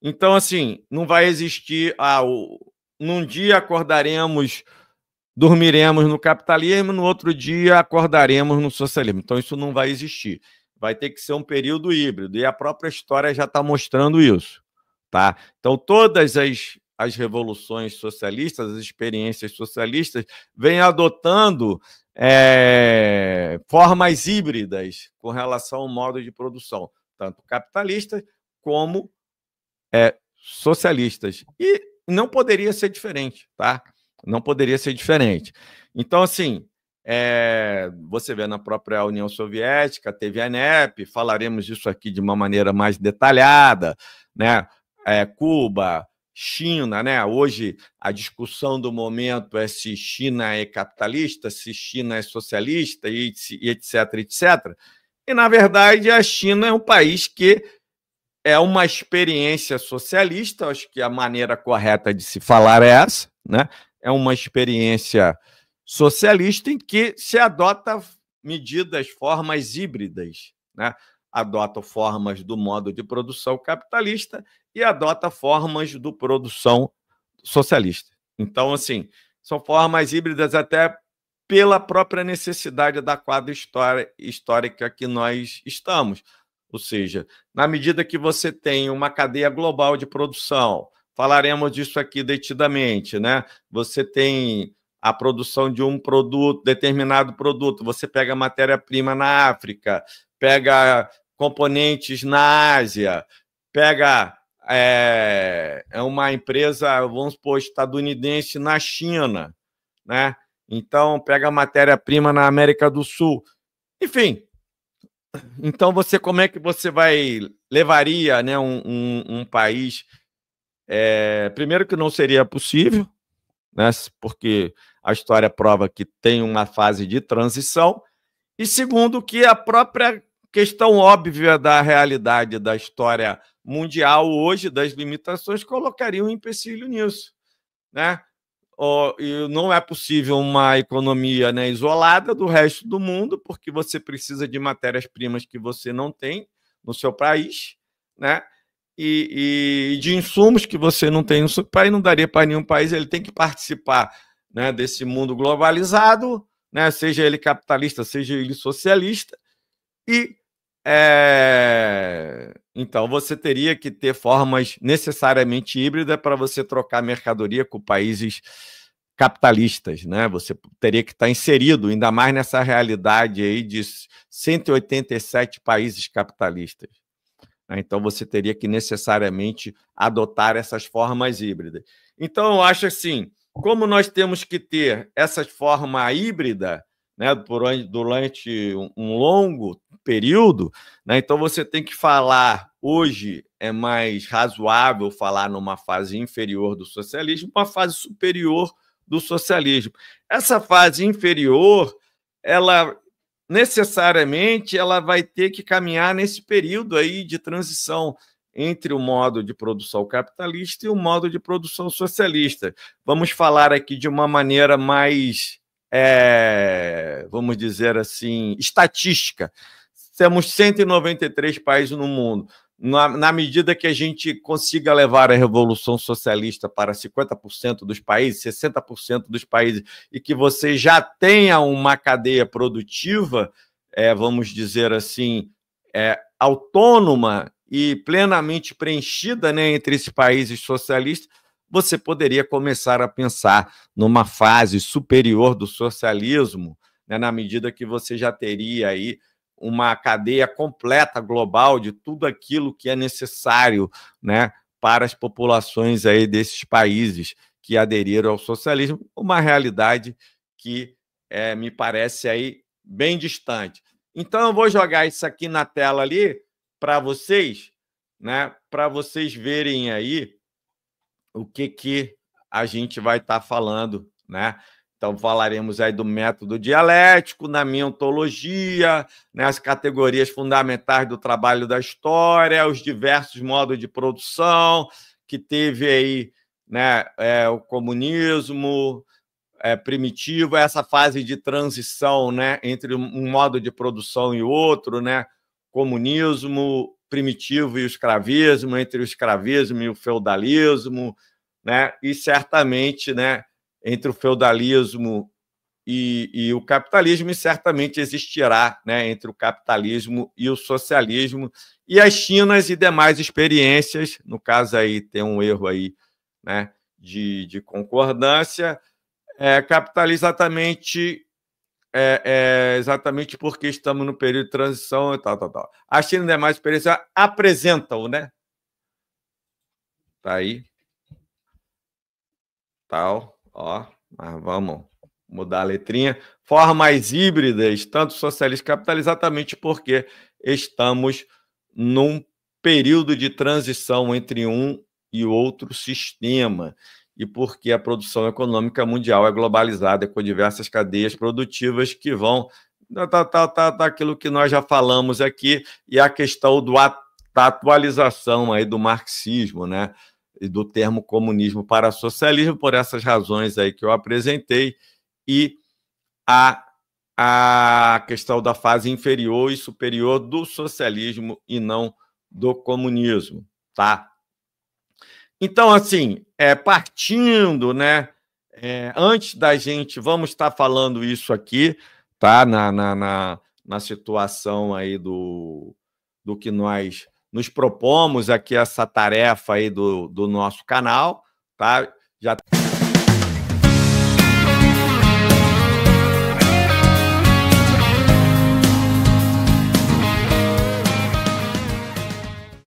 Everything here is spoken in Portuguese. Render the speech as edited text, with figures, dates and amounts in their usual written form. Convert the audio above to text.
Então, assim, não vai existir... num dia acordaremos, dormiremos no capitalismo, no outro dia acordaremos no socialismo. Então, isso não vai existir. Vai ter que ser um período híbrido, e a própria história já está mostrando isso. Tá? Então, todas as revoluções socialistas, as experiências socialistas, vêm adotando formas híbridas com relação ao modo de produção, tanto capitalistas como socialistas. E não poderia ser diferente, tá? Não poderia ser diferente. Então, assim, você vê na própria União Soviética, teve a ANEP, falaremos disso aqui de uma maneira mais detalhada, né? Cuba, China, né? Hoje a discussão do momento é se China é capitalista, se China é socialista, e etc, etc. E, na verdade, a China é um país que é uma experiência socialista, acho que a maneira correta de se falar é essa, né? É uma experiência socialista em que se adota medidas, formas híbridas, né? Adota formas do modo de produção capitalista e adota formas do produção socialista. Então, assim, são formas híbridas até pela própria necessidade da quadra histórica que nós estamos. Ou seja, na medida que você tem uma cadeia global de produção, falaremos disso aqui detidamente, né? Você tem a produção de um produto, determinado produto, você pega matéria-prima na África, pega componentes na Ásia, pega uma empresa, vamos supor, estadunidense na China, né? Então, pega matéria-prima na América do Sul. Enfim, então como é que você levaria, né, um país... primeiro que não seria possível, né, porque a história prova que tem uma fase de transição, e segundo que a própria questão óbvia da realidade da história mundial hoje, das limitações, colocaria um empecilho nisso, né? E não é possível uma economia, né, isolada do resto do mundo, porque você precisa de matérias-primas que você não tem no seu país, né? E de insumos que você não tem no seu país, não daria para nenhum país, ele tem que participar, né, desse mundo globalizado, né, seja ele capitalista, seja ele socialista, e então você teria que ter formas necessariamente híbridas para você trocar mercadoria com países capitalistas, né? Você teria que estar inserido, ainda mais nessa realidade aí de 187 países capitalistas. Então, você teria que necessariamente adotar essas formas híbridas. Então, eu acho assim, como nós temos que ter essa forma híbrida, né, durante um longo período, né, então você tem que falar, hoje é mais razoável falar numa fase inferior do socialismo, uma fase superior do socialismo. Essa fase inferior, ela necessariamente ela vai ter que caminhar nesse período aí de transição entre o modo de produção capitalista e o modo de produção socialista. Vamos falar aqui de uma maneira mais, vamos dizer assim, estatística. Temos 193 países no mundo. Na medida que a gente consiga levar a revolução socialista para 50% dos países, 60% dos países, e que você já tenha uma cadeia produtiva, vamos dizer assim, autônoma e plenamente preenchida, né, entre esses países socialistas, você poderia começar a pensar numa fase superior do socialismo, né, na medida que você já teria aí uma cadeia completa global de tudo aquilo que é necessário, né, para as populações aí desses países que aderiram ao socialismo, uma realidade que me parece aí bem distante. Então, eu vou jogar isso aqui na tela ali para vocês, né, para vocês verem aí o que a gente vai estar falando, né? Então, falaremos aí do método dialético, na minha ontologia, né, as categorias fundamentais do trabalho da história, os diversos modos de produção que teve aí, né, o comunismo primitivo, essa fase de transição, né, entre um modo de produção e outro, né, comunismo, primitivo e o escravismo, entre o escravismo e o feudalismo, né? E certamente, né, entre o feudalismo e o capitalismo, e certamente existirá, né, entre o capitalismo e o socialismo, e as Chinas e demais experiências, no caso aí tem um erro aí, né, de concordância, capitalismo exatamente porque estamos no período de transição e tal. A China e demais experiências apresentam, né? Tá aí. Tal, ó, mas vamos mudar a letrinha. Formas híbridas, tanto socialista e capitalista, exatamente porque estamos num período de transição entre um e outro sistema, e porque a produção econômica mundial é globalizada, com diversas cadeias produtivas que vão daquilo que nós já falamos aqui, e a questão da atualização aí do marxismo, né? E do termo comunismo para socialismo, por essas razões aí que eu apresentei, e a questão da fase inferior e superior do socialismo e não do comunismo, tá? Então, assim, partindo, né, antes da gente, vamos estar falando isso aqui, tá? Na situação aí do que nós nos propomos aqui, essa tarefa aí do nosso canal, tá? Já